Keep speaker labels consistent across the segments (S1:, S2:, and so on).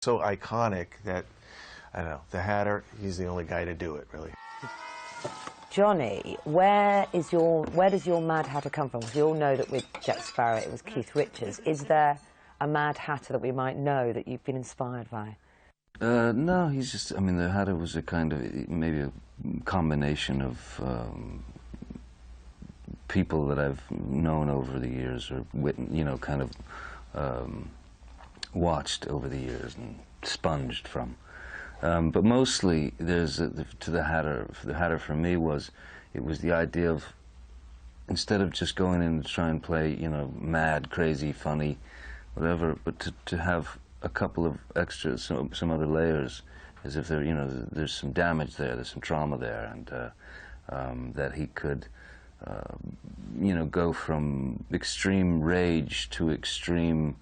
S1: So iconic that, I don't know, the Hatter, he's the only guy to do it, really.
S2: Johnny, where does your Mad Hatter come from? Because we all know that with Jack Sparrow it was Keith Richards. Is there a Mad Hatter that we might know that you've been inspired by?
S3: No, he's just, I mean, the Hatter was a kind of, maybe a combination of people that I've known over the years, or you know, kind of watched over the years and sponged from. But mostly, there's to the Hatter. The Hatter for me was, it was the idea of, instead of just going in to try and play, you know, mad, crazy, funny, whatever, but to have a couple of extras, some other layers, as if there, you know, there's some damage there, there's some trauma there, and that he could, you know, go from extreme rage to extreme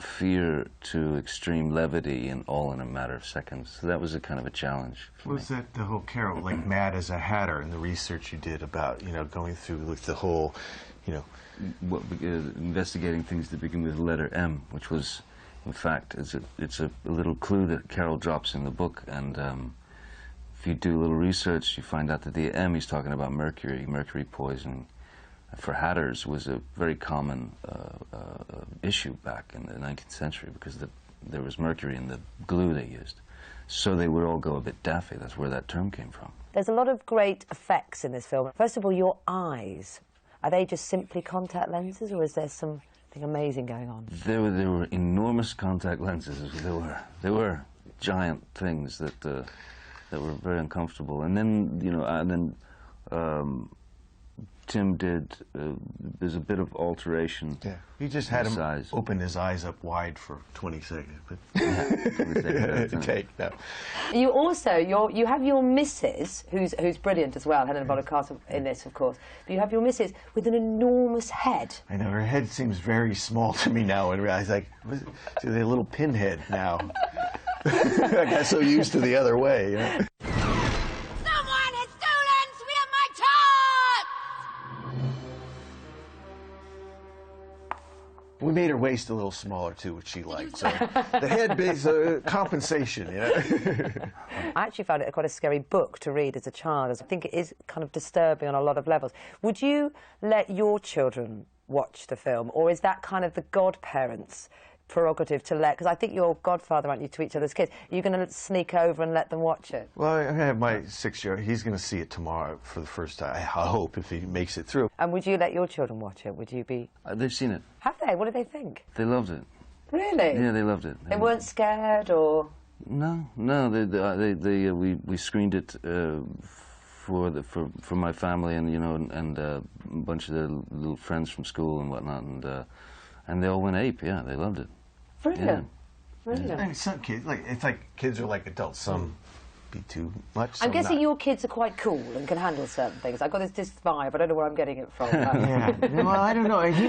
S3: fear to extreme levity, and all in a matter of seconds. So that was a kind of a challenge for me.
S1: Was that the whole Carol, like Mad as a Hatter, and the research you did about, you know, going through like the whole, you know,
S3: investigating things that begin with the letter M, which was, in fact, it's a little clue that Carol drops in the book, and if you do a little research, you find out that the M he's talking about mercury poison. For hatters was a very common issue back in the 19th century, because there was mercury in the glue they used. So they would all go a bit daffy. That's where that term came from.
S2: There's a lot of great effects in this film. First of all, your eyes. Are they just simply contact lenses, or is there something amazing going on?
S3: There were enormous contact lenses. There were giant things that were very uncomfortable. And then, you know, Tim did, there's a bit of alteration.
S1: Yeah, he just had him open his eyes up wide for 20 seconds. But take that.
S2: You also, you have your missus, who's brilliant as well, Helena Bonham Carter in this, of course, but you have your missus with an enormous head.
S1: I know, her head seems very small to me now, and I was like, she's a little pinhead now. I got so used to the other way, you know? We made her waist a little smaller, too, which she liked. So the head is compensation, you know?
S2: I actually found it quite a scary book to read as a child, as I think it is kind of disturbing on a lot of levels. Would you let your children watch the film, or is that kind of the godparents' prerogative to let, because I think you're godfather, aren't you, to each other's kids? Are you going to sneak over and let them watch it?
S1: Well, I have my 6-year-old. He's going to see it tomorrow for the first time, I hope, if he makes it through.
S2: And would you let your children watch it? Would you be...
S3: They've seen it.
S2: Have they? What do they think?
S3: They loved it.
S2: Really?
S3: Yeah, they loved it.
S2: They weren't scared, or...?
S3: No. We screened it for my family, and, you know, and a bunch of their little friends from school and whatnot, and they all went ape. Yeah, they loved it.
S2: Brilliant.
S3: Yeah.
S2: Brilliant.
S1: And some kids, it's like kids are like adults. Some be too much.
S2: I'm guessing
S1: not.
S2: your kids are quite cool and can handle certain things. I've got this vibe. I don't know where I'm getting it from.
S1: Yeah. Well, I don't know. He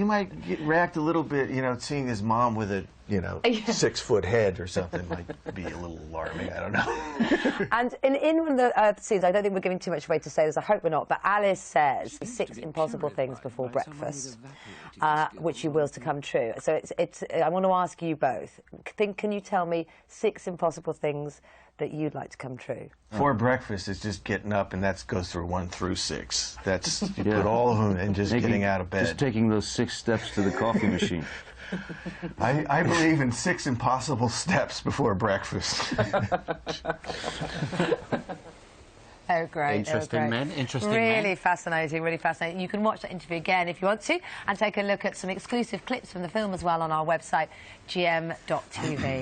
S1: might react a little bit, you know, seeing his mom with a, you know, 6-foot head or something might be a little alarming. I don't know.
S2: And in one of the scenes, I don't think we're giving too much away to say this, I hope we're not, but Alice says 6 impossible things before breakfast, which she wills to come true. So I want to ask you both, can you tell me 6 impossible things that you'd like to come true?
S1: For breakfast, it's just getting up, and that goes through 1 through 6. That's, you put all of them and just getting out of bed.
S3: Just taking those 6 steps to the coffee machine.
S1: I believe in 6 impossible steps before breakfast.
S2: Oh, great.
S4: Interesting men, interesting
S2: really
S4: men.
S2: Fascinating, really fascinating. You can watch that interview again if you want to, and take a look at some exclusive clips from the film as well on our website, gm.tv.